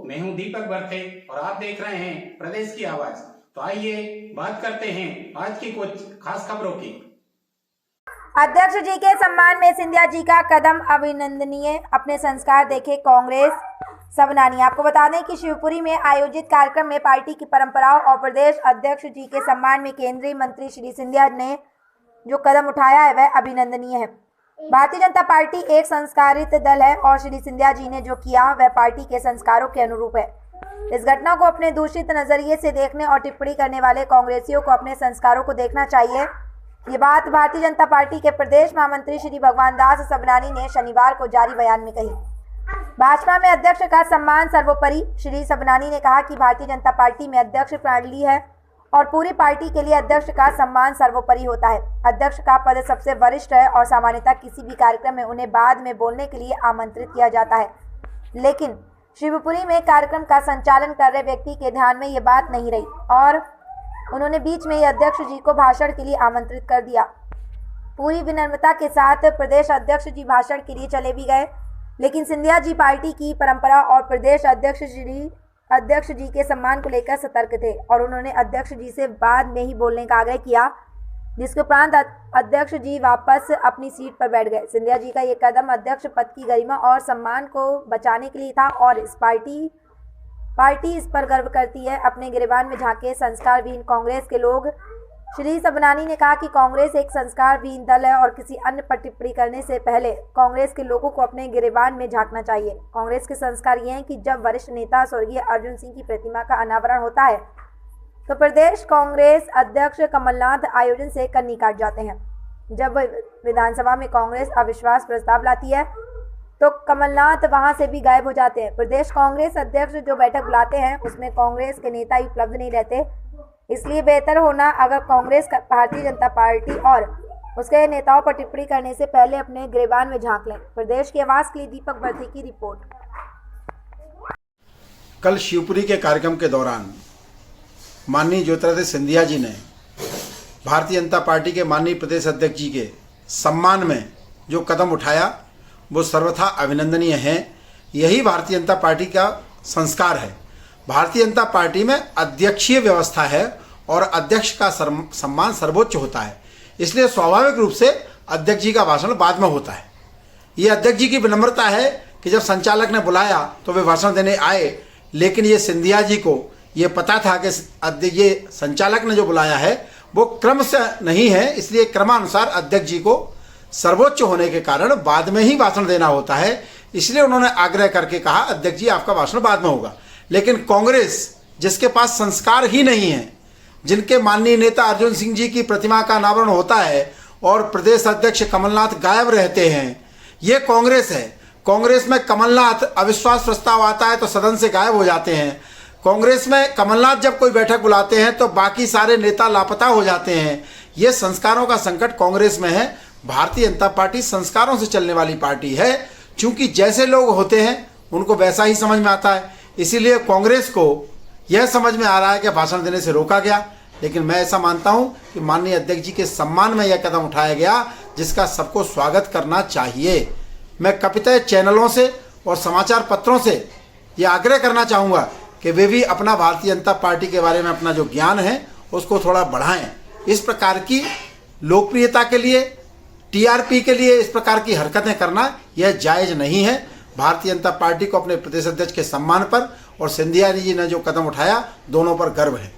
मैं हूं दीपक बर्थे और आप देख रहे हैं प्रदेश की आवाज। तो आइए बात करते हैं आज की कुछ खास खबरों की। अध्यक्ष जी के सम्मान में सिंधिया जी का कदम अभिनंदनीय, अपने संस्कार देखे कांग्रेस सबनानी। आपको बता दें कि शिवपुरी में आयोजित कार्यक्रम में पार्टी की परंपराओं और प्रदेश अध्यक्ष जी के सम्मान में केंद्रीय मंत्री श्री सिंधिया ने जो कदम उठाया है वह अभिनंदनीय है। भारतीय जनता पार्टी एक संस्कारित दल है और श्री सिंधिया जी ने जो किया वह पार्टी के संस्कारों के अनुरूप है। इस घटना को अपने दूषित नजरिए से देखने और टिप्पणी करने वाले कांग्रेसियों को अपने संस्कारों को देखना चाहिए। ये बात भारतीय जनता पार्टी के प्रदेश महामंत्री श्री भगवान दास सबनानी ने शनिवार को जारी बयान में कही। भाजपा में अध्यक्ष का सम्मान सर्वोपरि। श्री सबनानी ने कहा कि भारतीय जनता पार्टी में अध्यक्ष प्रणाली है और पूरी पार्टी के लिए अध्यक्ष का सम्मान सर्वोपरि होता है। अध्यक्ष का पद सबसे वरिष्ठ है और सामान्यतः किसी भी कार्यक्रम में उन्हें बाद में बोलने के लिए आमंत्रित किया जाता है, लेकिन शिवपुरी में कार्यक्रम का संचालन कर रहे व्यक्ति के ध्यान में ये बात नहीं रही और उन्होंने बीच में ही अध्यक्ष जी को भाषण के लिए आमंत्रित कर दिया। पूरी विनम्रता के साथ प्रदेश अध्यक्ष जी भाषण के लिए चले भी गए, लेकिन सिंधिया जी पार्टी की परंपरा और प्रदेश अध्यक्ष जी के सम्मान को लेकर सतर्क थे और उन्होंने अध्यक्ष जी से बाद में ही बोलने का आग्रह किया, जिसके उपरांत अध्यक्ष जी वापस अपनी सीट पर बैठ गए। सिंधिया जी का ये कदम अध्यक्ष पद की गरिमा और सम्मान को बचाने के लिए था और इस पार्टी इस पर गर्व करती है। अपने गिरेबान में झांके संस्कारविहीन कांग्रेस के लोग। श्री सबनानी ने कहा कि कांग्रेस एक संस्कारविहीन दल है और किसी अन्य पर टिप्पणी करने से पहले कांग्रेस के लोगों को अपने गिरेबान में झांकना चाहिए। कांग्रेस के संस्कार ये हैं कि जब वरिष्ठ नेता स्वर्गीय अर्जुन सिंह की प्रतिमा का अनावरण होता है तो प्रदेश कांग्रेस अध्यक्ष कमलनाथ आयोजन से कन्नी काट जाते हैं। जब विधानसभा में कांग्रेस अविश्वास प्रस्ताव लाती है तो कमलनाथ वहां से भी गायब हो जाते हैं। प्रदेश कांग्रेस अध्यक्ष जो बैठक बुलाते हैं उसमें कांग्रेस के नेता ही उपलब्ध नहीं रहते। इसलिए बेहतर होना अगर कांग्रेस भारतीय जनता पार्टी और उसके नेताओं पर टिप्पणी करने से पहले अपने गिरेबान में झांक लें। प्रदेश की आवाज के लिए दीपक बर्थे की रिपोर्ट। कल शिवपुरी के कार्यक्रम के दौरान माननीय ज्योतिरादित्य सिंधिया जी ने भारतीय जनता पार्टी के माननीय प्रदेश अध्यक्ष जी के सम्मान में जो कदम उठाया वो सर्वथा अभिनंदनीय है। यही भारतीय जनता पार्टी का संस्कार है। भारतीय जनता पार्टी में अध्यक्षीय व्यवस्था है और अध्यक्ष का सम्मान सर्वोच्च होता है, इसलिए स्वाभाविक रूप से अध्यक्ष जी का भाषण बाद में होता है। ये अध्यक्ष जी की विनम्रता है कि जब संचालक ने बुलाया तो वे भाषण देने आए, लेकिन ये सिंधिया जी को ये पता था कि ये संचालक ने जो बुलाया है वो क्रम से नहीं है, इसलिए क्रमानुसार अध्यक्ष जी को सर्वोच्च होने के कारण बाद में ही भाषण देना होता है। इसलिए उन्होंने आग्रह करके कहा अध्यक्ष जी आपका भाषण बाद में होगा। लेकिन कांग्रेस जिसके पास संस्कार ही नहीं है, जिनके माननीय नेता अर्जुन सिंह जी की प्रतिमा का अनावरण होता है और प्रदेश अध्यक्ष कमलनाथ गायब रहते हैं, ये कांग्रेस है। कांग्रेस में कमलनाथ अविश्वास प्रस्ताव आता है तो सदन से गायब हो जाते हैं। कांग्रेस में कमलनाथ जब कोई बैठक बुलाते हैं तो बाकी सारे नेता लापता हो जाते हैं। ये संस्कारों का संकट कांग्रेस में है। भारतीय जनता पार्टी संस्कारों से चलने वाली पार्टी है, क्योंकि जैसे लोग होते हैं उनको वैसा ही समझ में आता है। इसीलिए कांग्रेस को यह समझ में आ रहा है कि भाषण देने से रोका गया, लेकिन मैं ऐसा मानता हूं कि माननीय अध्यक्ष जी के सम्मान में यह कदम उठाया गया, जिसका सबको स्वागत करना चाहिए। मैं कपितय चैनलों से और समाचार पत्रों से यह आग्रह करना चाहूँगा कि वे भी अपना भारतीय जनता पार्टी के बारे में अपना जो ज्ञान है उसको थोड़ा बढ़ाएं। इस प्रकार की लोकप्रियता के लिए, टीआरपी के लिए इस प्रकार की हरकतें करना यह जायज़ नहीं है। भारतीय जनता पार्टी को अपने प्रदेश अध्यक्ष के सम्मान पर और सिंधिया जी ने जो कदम उठाया दोनों पर गर्व है।